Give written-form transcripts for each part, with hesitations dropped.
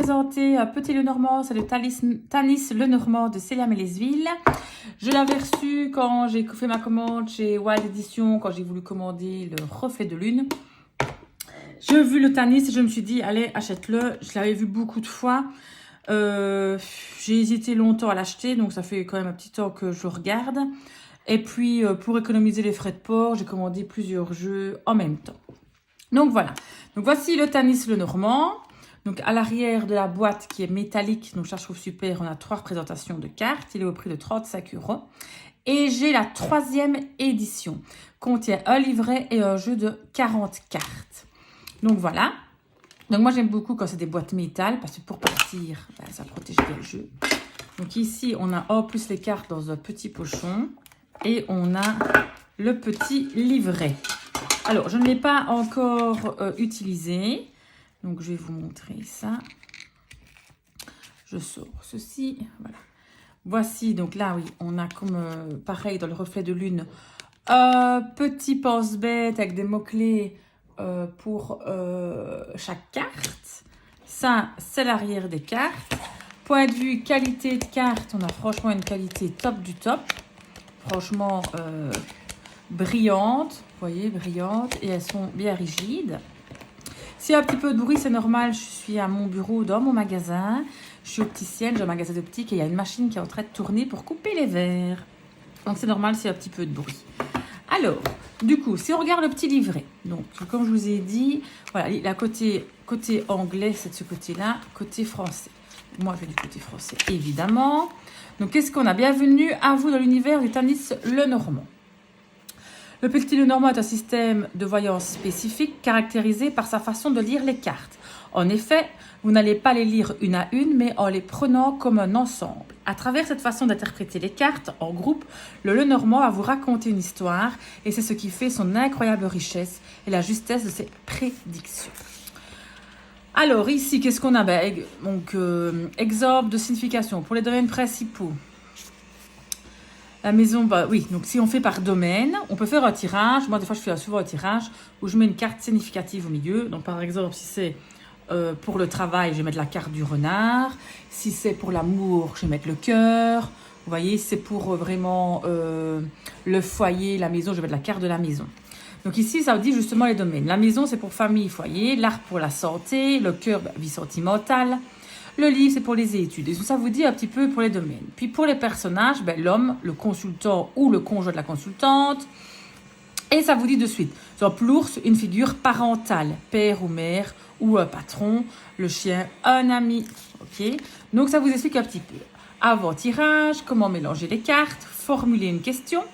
présenter Petit Lenormand, c'est le Tanis Lenormand de Célia Mélesville. Je l'avais reçu quand j'ai fait ma commande chez Wild Edition, quand j'ai voulu commander le reflet de lune. J'ai vu le Tanis et je me suis dit, allez, achète-le. Je l'avais vu beaucoup de fois. J'ai hésité longtemps à l'acheter, donc ça fait quand même un petit temps que je regarde. Et puis, pour économiser les frais de port, j'ai commandé plusieurs jeux en même temps. Donc voilà. Donc voici le Tanis Lenormand. Donc à l'arrière de la boîte qui est métallique, donc ça je trouve super, on a 3 représentations de cartes. Il est au prix de 35 €. Et j'ai la 3e édition. Contient un livret et un jeu de 40 cartes. Donc voilà. Donc moi j'aime beaucoup quand c'est des boîtes métal parce que pour partir, ben, ça protège bien le jeu. Donc ici on a en plus les cartes dans un petit pochon et on a le petit livret. Alors je ne l'ai pas encore utilisé. Donc je vais vous montrer ça. Je sors ceci. Voilà. Voici donc là oui on a comme pareil dans le reflet de lune un petit pense-bête avec des mots-clés. Pour chaque carte. Ça, c'est l'arrière des cartes. Point de vue qualité de carte, on a franchement une qualité top du top. Franchement brillante. Vous voyez, brillante. Et elles sont bien rigides. S'il y a un petit peu de bruit, c'est normal. Je suis à mon bureau dans mon magasin. Je suis opticienne, j'ai un magasin d'optique et il y a une machine qui est en train de tourner pour couper les verres. Donc c'est normal s'il y a un petit peu de bruit. Alors, du coup, si on regarde le petit livret, donc comme je vous ai dit, voilà, la côté anglais, c'est de ce côté-là, côté français. Moi, je vais du côté français, évidemment. Donc, qu'est-ce qu'on a? Bienvenue à vous dans l'univers du Tanis Lenormand. Le Petit Lenormand est un système de voyance spécifique caractérisé par sa façon de lire les cartes. En effet, vous n'allez pas les lire une à une, mais en les prenant comme un ensemble. À travers cette façon d'interpréter les cartes en groupe, le Lenormand va vous raconter une histoire et c'est ce qui fait son incroyable richesse et la justesse de ses prédictions. Alors ici, qu'est-ce qu'on a? Donc, exemple de signification pour les domaines principaux. La maison, bah oui, donc si on fait par domaine, on peut faire un tirage. Moi, des fois, je fais souvent un tirage où je mets une carte significative au milieu. Donc, par exemple, si c'est pour le travail, je vais mettre la carte du renard. Si c'est pour l'amour, je vais mettre le cœur. Vous voyez, si c'est pour vraiment le foyer, la maison, je vais mettre la carte de la maison. Donc ici, ça dit justement les domaines. La maison, c'est pour famille, foyer. L'arbre pour la santé. Le cœur, vie sentimentale. Le livre, c'est pour les études. Et ça vous dit un petit peu pour les domaines. Puis pour les personnages, l'homme, le consultant ou le conjoint de la consultante. Et ça vous dit de suite. Donc l'ours, une figure parentale, père ou mère ou un patron. Le chien, un ami. Ok. Donc ça vous explique un petit peu. Avant tirage, comment mélanger les cartes, formuler une question.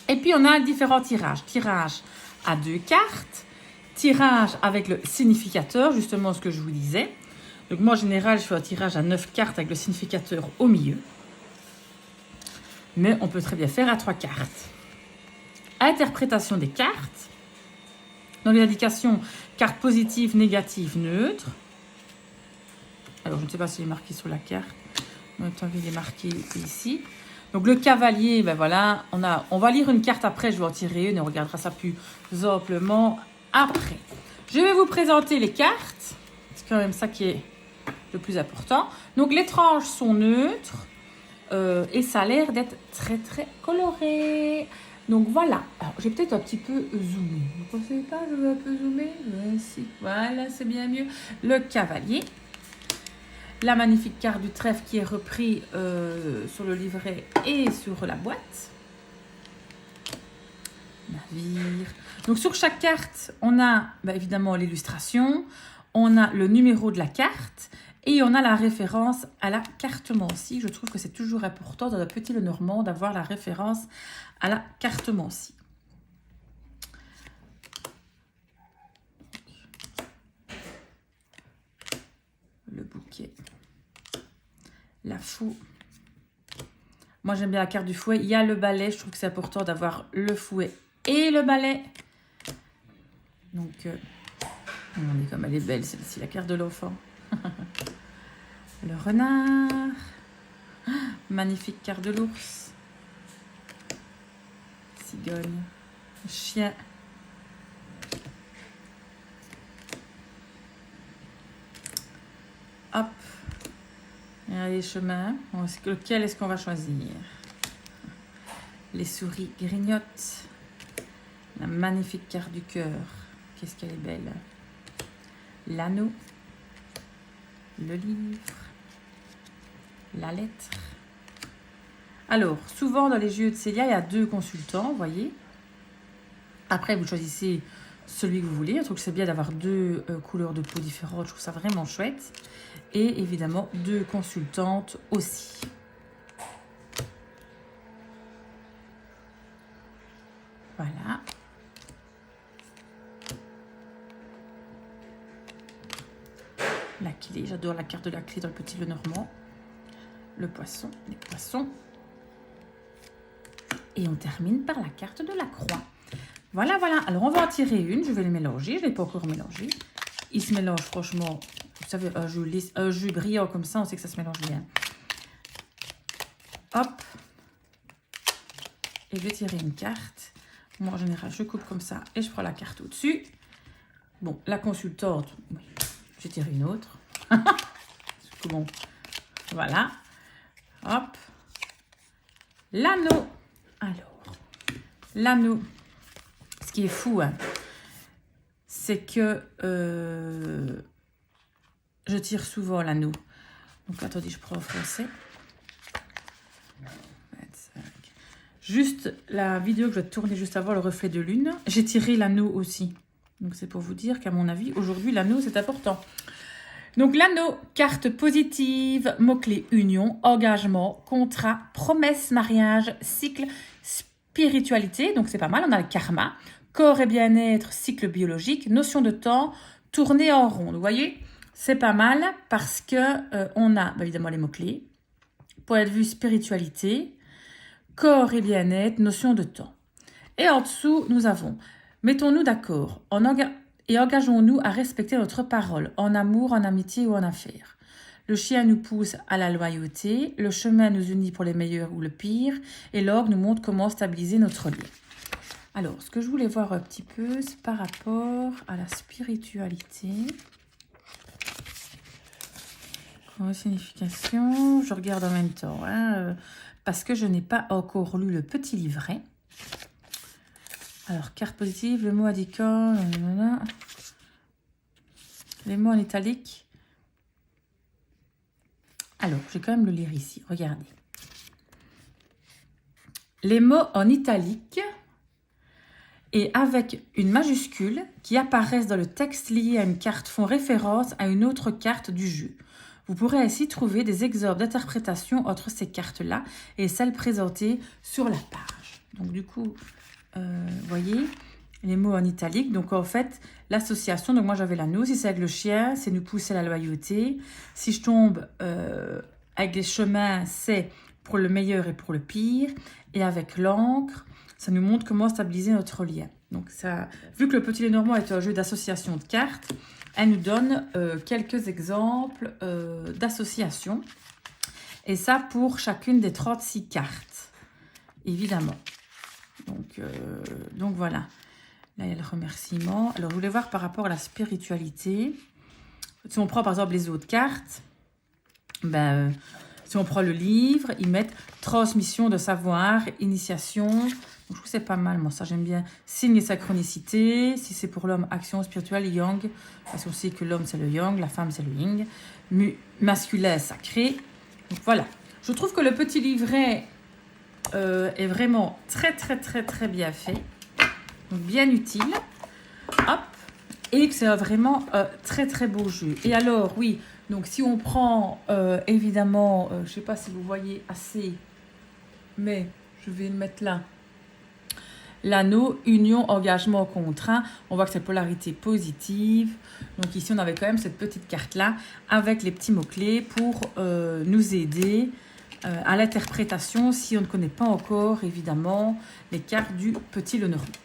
Et puis on a différents tirages. Tirage à 2 cartes. Tirage avec le significateur, justement ce que je vous disais. Donc moi en général, je fais un tirage à 9 cartes avec le significateur au milieu. Mais on peut très bien faire à 3 cartes. Interprétation des cartes. Dans les indications, carte positive, négative, neutre. Alors, je ne sais pas s'il est marqué sur la carte. En même temps, il est marqué ici. Donc, le cavalier, voilà, on va lire une carte après. Je vais en tirer une et on regardera ça plus amplement après. Je vais vous présenter les cartes. C'est quand même ça qui est le plus important. Donc, les tranches sont neutres. Et ça a l'air d'être très, très coloré. Donc voilà, alors j'ai peut-être un petit peu zoomé. Vous ne pensez pas, je veux un peu zoomer? Si, voilà, c'est bien mieux. Le cavalier. La magnifique carte du trèfle qui est repris sur le livret et sur la boîte. Navire. Donc sur chaque carte, on a évidemment l'illustration, on a le numéro de la carte et on a la référence à la cartomancie. Je trouve que c'est toujours important dans le Petit Lenormand d'avoir la référence à la cartomancie. Le bouquet. La fou. Moi, j'aime bien la carte du fouet. Il y a le balai. Je trouve que c'est important d'avoir le fouet et le balai. Donc, regardez comme elle est belle, celle-ci, la carte de l'enfant. Le renard. Magnifique carte de l'ours. Cigogne. Chien. Hop. les chemins. Lequel est-ce qu'on va choisir? Les souris grignotent. La magnifique carte du cœur. Qu'est-ce qu'elle est belle. L'anneau. Le livre. La lettre. Alors, souvent dans les jeux de Célia, il y a 2 consultants, vous voyez. Après, vous choisissez celui que vous voulez. Je trouve que c'est bien d'avoir 2 couleurs de peau différentes. Je trouve ça vraiment chouette. Et évidemment, 2 consultantes aussi. Voilà. La clé, j'adore la carte de la clé dans le petit Lenormand. Le poisson, les poissons. Et on termine par la carte de la croix. Voilà, voilà. Alors, on va en tirer une. Je vais les mélanger. Je ne l'ai pas encore mélangé. Ils se mélangent franchement. Vous savez, un jus brillant comme ça, on sait que ça se mélange bien. Hop. Et je vais tirer une carte. Moi, en général, je coupe comme ça et je prends la carte au-dessus. Bon, la consultante, oui, je tire une autre. Bon, voilà. Hop. L'anneau. Alors, l'anneau. Ce qui est fou, hein, c'est que je tire souvent l'anneau. Donc, attendez, je prends en français. 25. Juste la vidéo que je vais tourner juste avant le reflet de lune, j'ai tiré l'anneau aussi. Donc, c'est pour vous dire qu'à mon avis, aujourd'hui, l'anneau, c'est important. Donc, l'anneau, carte positive, mot-clé union, engagement, contrat, promesse, mariage, cycle, spiritualité. Donc, c'est pas mal. On a le karma, corps et bien-être, cycle biologique, notion de temps, tourner en rond. Vous voyez, c'est pas mal parce que on a évidemment les mots-clés. Point de vue spiritualité, corps et bien-être, notion de temps. Et en dessous, nous avons mettons-nous d'accord et engageons-nous à respecter notre parole, en amour, en amitié ou en affaires. Le chien nous pousse à la loyauté, le chemin nous unit pour les meilleurs ou le pire, et l'orgue nous montre comment stabiliser notre lien. Alors, ce que je voulais voir un petit peu, c'est par rapport à la spiritualité. Signification, je regarde en même temps, hein, parce que je n'ai pas encore lu le petit livret. Alors, carte positive, le mot adicant, les mots en italique. Alors, je vais quand même le lire ici, regardez. Les mots en italique et avec une majuscule qui apparaissent dans le texte lié à une carte font référence à une autre carte du jeu. Vous pourrez ainsi trouver des exemples d'interprétation entre ces cartes-là et celles présentées sur la page. Donc, du coup... vous voyez, les mots en italique. Donc, en fait, l'association, donc moi, j'avais l'anneau. Si c'est avec le chien, c'est nous pousser à la loyauté. Si je tombe avec les chemins, c'est pour le meilleur et pour le pire. Et avec l'encre, ça nous montre comment stabiliser notre lien. Donc, ça, vu que le petit Lenormand est un jeu d'association de cartes, elle nous donne quelques exemples d'association. Et ça pour chacune des 36 cartes, évidemment. Donc voilà, là il y a le remerciement. Alors je voulais voir par rapport à la spiritualité. Si on prend par exemple les autres cartes, si on prend le livre, ils mettent transmission de savoir, initiation. Donc, je trouve que c'est pas mal, moi ça j'aime bien. Signe et synchronicité, si c'est pour l'homme, action spirituelle, yang, parce qu'on sait que l'homme c'est le yang, la femme c'est le yin, masculin sacré. Donc voilà, je trouve que le petit livret... est vraiment très bien fait, donc bien utile, hop, et que c'est vraiment très beau jeu. Et alors oui, donc si on prend évidemment, je sais pas si vous voyez assez, mais je vais le mettre là, l'anneau, union, engagement, contraint, on voit que c'est polarité positive. Donc ici on avait quand même cette petite carte là avec les petits mots clés pour nous aider à l'interprétation si on ne connaît pas encore, évidemment, les cartes du petit Lenormand.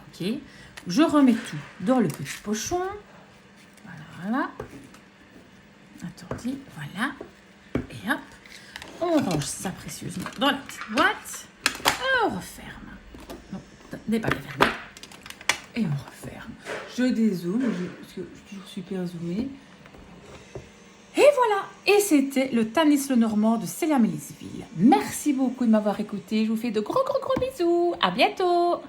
Ok, je remets tout dans le petit pochon. Voilà. Attendez, voilà. Et hop, on range ça précieusement dans la petite boîte. Et on referme. Non, n'est pas fermé. Et on referme. Je dézoome, parce que je suis toujours super zoomée. Et voilà. Voilà, et c'était le Tanis le Normand de Célia Mélisville. Merci beaucoup de m'avoir écouté. Je vous fais de gros bisous. À bientôt.